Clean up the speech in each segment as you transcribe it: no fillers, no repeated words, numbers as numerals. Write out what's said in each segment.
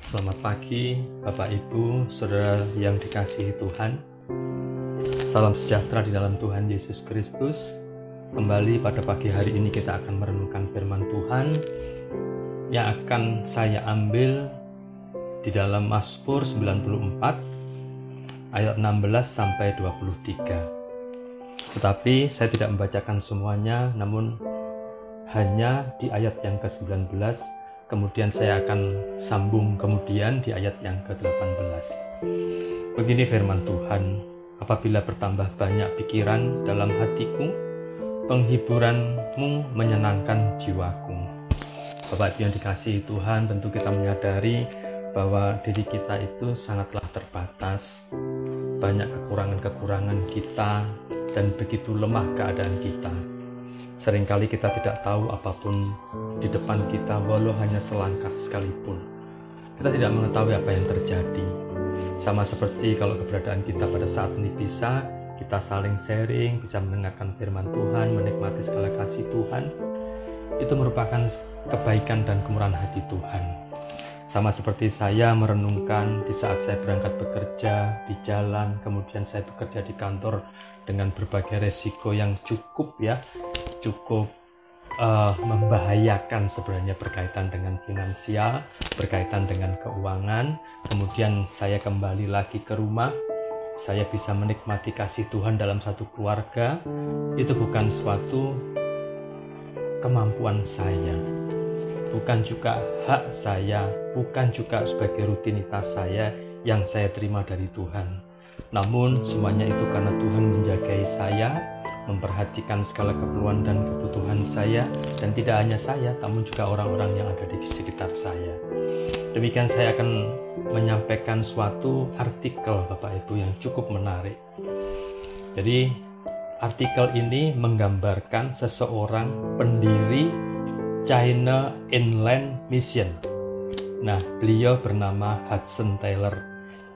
Selamat pagi, Bapak Ibu, Saudara yang dikasihi Tuhan. Salam sejahtera di dalam Tuhan Yesus Kristus. Kembali pada pagi hari ini kita akan merenungkan firman Tuhan yang akan saya ambil di dalam Mazmur 94 ayat 16 sampai 23. Tetapi saya tidak membacakan semuanya, namun hanya di ayat yang ke-19. Kemudian saya akan sambung kemudian di ayat yang ke-18. Begini firman Tuhan, apabila bertambah banyak pikiran dalam hatiku, penghiburanmu menyenangkan jiwaku. Bapak Ibu yang dikasihi Tuhan, tentu kita menyadari bahwa diri kita itu sangatlah terbatas. Banyak kekurangan-kekurangan kita dan begitu lemah keadaan kita. Seringkali kita tidak tahu apapun di depan kita, walau hanya selangkah sekalipun. Kita tidak mengetahui apa yang terjadi. Sama seperti kalau keberadaan kita pada saat ini bisa, kita saling sharing, bisa mendengarkan firman Tuhan, menikmati segala kasih Tuhan. Itu merupakan kebaikan dan kemurahan hati Tuhan. Sama seperti saya merenungkan di saat saya berangkat bekerja di jalan, kemudian saya bekerja di kantor dengan berbagai resiko yang cukup membahayakan sebenarnya, berkaitan dengan finansial, berkaitan dengan keuangan. Kemudian saya kembali lagi ke rumah, saya bisa menikmati kasih Tuhan dalam satu keluarga. Itu bukan suatu kemampuan saya, bukan juga hak saya, bukan juga sebagai rutinitas saya yang saya terima dari Tuhan. Namun semuanya itu karena Tuhan menjagai saya, memperhatikan segala keperluan dan kebutuhan saya, dan tidak hanya saya, namun juga orang-orang yang ada di sekitar saya. Demikian saya akan menyampaikan suatu artikel Bapak Ibu yang cukup menarik. Jadi artikel ini menggambarkan seseorang pendiri China Inland Mission. Nah, beliau bernama Hudson Taylor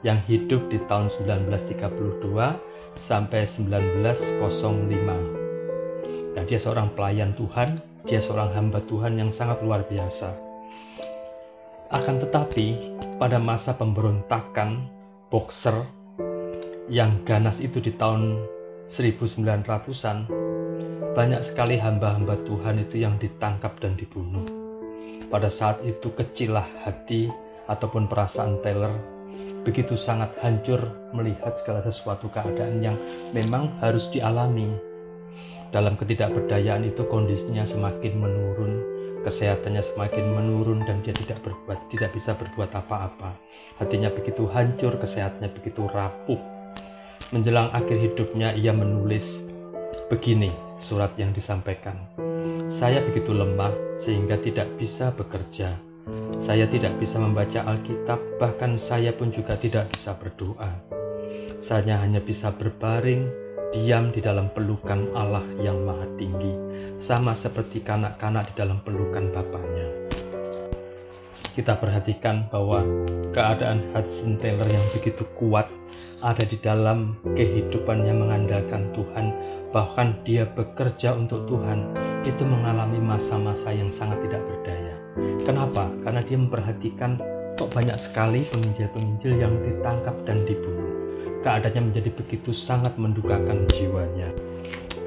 yang hidup di tahun 1932 sampai 1905. Nah, dia seorang pelayan Tuhan, dia seorang hamba Tuhan yang sangat luar biasa. Akan tetapi, pada masa pemberontakan Boxer yang ganas itu di tahun 1900-an, banyak sekali hamba-hamba Tuhan itu yang ditangkap dan dibunuh. Pada saat itu kecillah hati ataupun perasaan Taylor, begitu sangat hancur melihat segala sesuatu keadaan yang memang harus dialami. Dalam ketidakberdayaan itu kondisinya semakin menurun, kesehatannya semakin menurun, dan dia tidak bisa berbuat apa-apa. Hatinya begitu hancur, kesehatannya begitu rapuh. Menjelang akhir hidupnya ia menulis begini surat yang disampaikan. Saya begitu lemah sehingga tidak bisa bekerja. Saya tidak bisa membaca Alkitab, bahkan saya pun juga tidak bisa berdoa. Saya hanya bisa berbaring, diam di dalam pelukan Allah yang Maha Tinggi, sama seperti kanak-kanak di dalam pelukan bapaknya. Kita perhatikan bahwa keadaan Hudson Taylor yang begitu kuat ada di dalam kehidupan yang mengandalkan Tuhan, bahkan dia bekerja untuk Tuhan, itu mengalami masa-masa yang sangat tidak berdaya. Kenapa? Karena dia memperhatikan kok banyak sekali penginjil-penginjil yang ditangkap dan dibunuh. Keadaannya menjadi begitu sangat mendukakan jiwanya.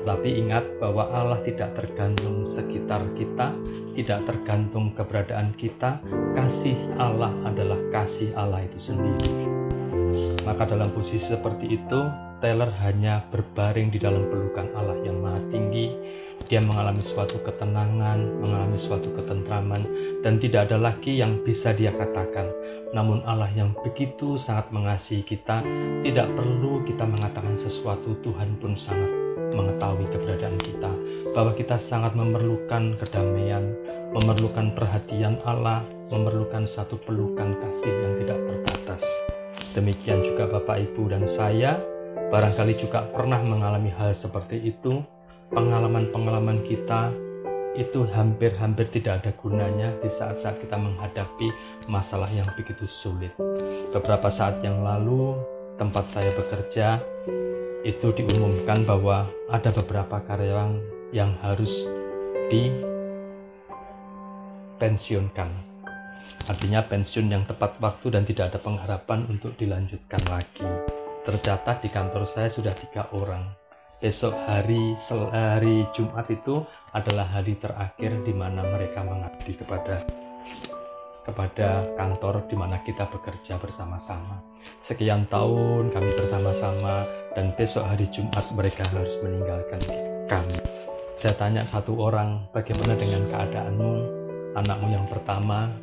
Tapi ingat bahwa Allah tidak tergantung sekitar kita, tidak tergantung keberadaan kita. Kasih Allah adalah kasih Allah itu sendiri. Maka dalam posisi seperti itu, Taylor hanya berbaring di dalam pelukan Allah yang Maha Tinggi. Dia mengalami suatu ketenangan, mengalami suatu ketentraman, dan tidak ada lagi yang bisa dia katakan. Namun Allah yang begitu sangat mengasihi kita, tidak perlu kita mengatakan sesuatu, Tuhan pun sangat mengetahui keberadaan kita, bahwa kita sangat memerlukan kedamaian, memerlukan perhatian Allah, memerlukan satu pelukan kasih yang tidak terbatas. Demikian juga Bapak, Ibu, dan saya barangkali juga pernah mengalami hal seperti itu. Pengalaman-pengalaman kita itu hampir-hampir tidak ada gunanya di saat-saat kita menghadapi masalah yang begitu sulit. Beberapa saat yang lalu, tempat saya bekerja itu diumumkan bahwa ada beberapa karyawan yang harus dipensiunkan. Artinya pensiun yang tepat waktu dan tidak ada pengharapan untuk dilanjutkan lagi. Tercatat di kantor saya sudah 3 orang. Besok hari Jumat itu adalah hari terakhir di mana mereka mengabdi kepada kantor di mana kita bekerja bersama-sama. Sekian tahun kami bersama-sama, dan besok hari Jumat mereka harus meninggalkan kami. Saya tanya satu orang, bagaimana dengan keadaanmu? Anakmu yang pertama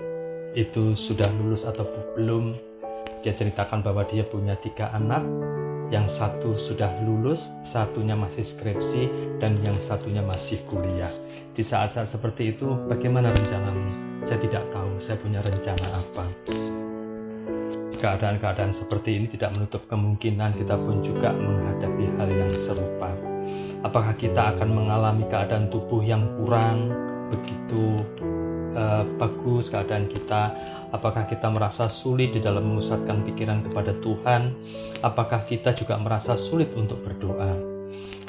itu sudah lulus atau belum? Dia ceritakan bahwa dia punya 3 anak. Yang satu sudah lulus, satunya masih skripsi, dan yang satunya masih kuliah. Di saat-saat seperti itu, bagaimana rencanamu? Saya tidak tahu, saya punya rencana apa. Keadaan-keadaan seperti ini tidak menutup kemungkinan kita pun juga menghadapi hal yang serupa. Apakah kita akan mengalami keadaan tubuh yang kurang begitu bagus keadaan kita? Apakah kita merasa sulit di dalam memusatkan pikiran kepada Tuhan? Apakah kita juga merasa sulit untuk berdoa?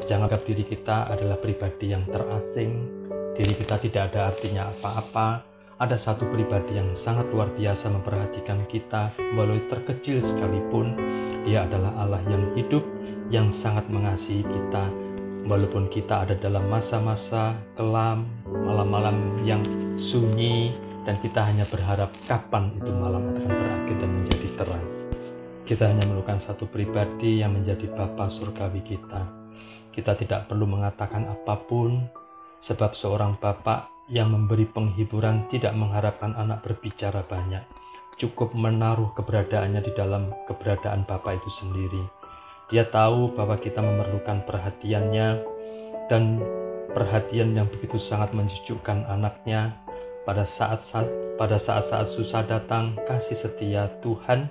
Jangan anggap diri kita adalah pribadi yang terasing. Diri kita tidak ada artinya apa-apa. Ada satu pribadi yang sangat luar biasa memperhatikan kita, walau terkecil sekalipun. Dia adalah Allah yang hidup, yang sangat mengasihi kita. Walaupun kita ada dalam masa-masa kelam, malam-malam yang sunyi, dan kita hanya berharap kapan itu malam akan berakhir dan menjadi terang. Kita hanya memerlukan satu pribadi yang menjadi Bapa surgawi kita. Kita tidak perlu mengatakan apapun, sebab seorang Bapa yang memberi penghiburan tidak mengharapkan anak berbicara banyak. Cukup menaruh keberadaannya di dalam keberadaan Bapa itu sendiri. Dia tahu bahwa kita memerlukan perhatiannya, dan perhatian yang begitu sangat menjejukkan anaknya. Pada saat-saat susah datang, kasih setia Tuhan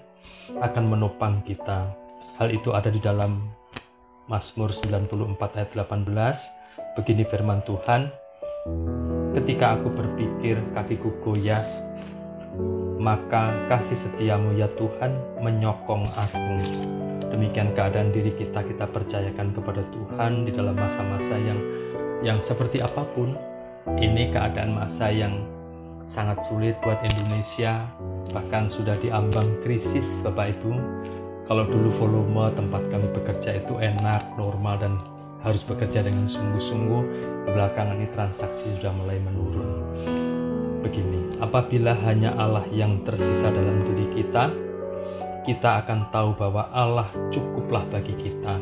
akan menopang kita. Hal itu ada di dalam Mazmur 94 ayat 18. Begini firman Tuhan, ketika aku berpikir kakiku goyah, maka kasih setiamu ya Tuhan menyokong aku. Demikian keadaan diri kita percayakan kepada Tuhan di dalam masa-masa yang seperti apapun. Ini keadaan masa yang sangat sulit buat Indonesia, bahkan sudah diambang krisis Bapak Ibu. Kalau dulu volume tempat kami bekerja itu enak, normal, dan harus bekerja dengan sungguh-sungguh, belakangan ini transaksi sudah mulai menurun. Begini, apabila hanya Allah yang tersisa dalam diri kita akan tahu bahwa Allah cukuplah bagi kita.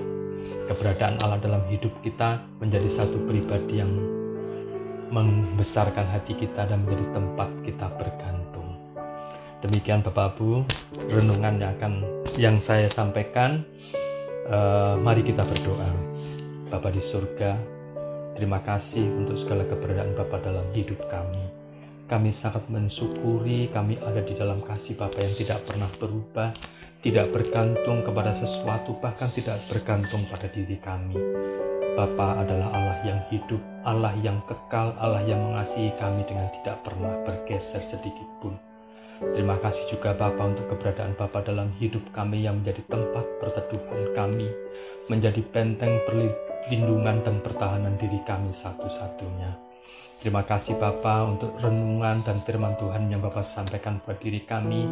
Keberadaan Allah dalam hidup kita menjadi satu pribadi yang membesarkan hati kita dan menjadi tempat kita bergantung. Demikian Bapak Ibu, renungan yang saya sampaikan. Mari kita berdoa. Bapa di surga, terima kasih untuk segala keberadaan Bapa dalam hidup kami. Kami sangat mensyukuri kami ada di dalam kasih Bapa yang tidak pernah berubah, tidak bergantung kepada sesuatu, bahkan tidak bergantung pada diri kami. Bapa adalah Allah yang hidup, Allah yang kekal, Allah yang mengasihi kami dengan tidak pernah bergeser sedikit pun. Terima kasih juga Bapa untuk keberadaan Bapa dalam hidup kami yang menjadi tempat perteduhan kami, menjadi benteng perlindungan dan pertahanan diri kami satu-satunya. Terima kasih Bapa untuk renungan dan firman Tuhan yang Bapa sampaikan pada diri kami.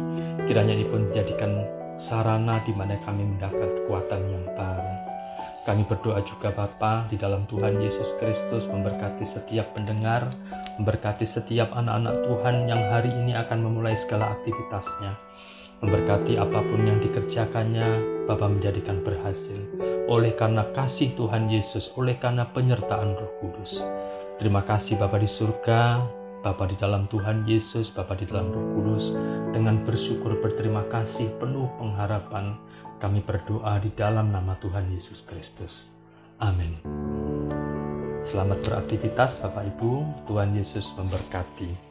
Kiranya ini pun menjadikan sarana di mana kami mendapat kekuatan yang baru. Kami berdoa juga Bapa di dalam Tuhan Yesus Kristus memberkati setiap pendengar, memberkati setiap anak-anak Tuhan yang hari ini akan memulai segala aktivitasnya. Memberkati apapun yang dikerjakannya, Bapa menjadikan berhasil. Oleh karena kasih Tuhan Yesus, oleh karena penyertaan Roh Kudus. Terima kasih Bapa di surga, Bapa di dalam Tuhan Yesus, Bapa di dalam Roh Kudus. Dengan bersyukur berterima kasih penuh pengharapan, kami berdoa di dalam nama Tuhan Yesus Kristus. Amin. Selamat beraktivitas Bapak Ibu, Tuhan Yesus memberkati.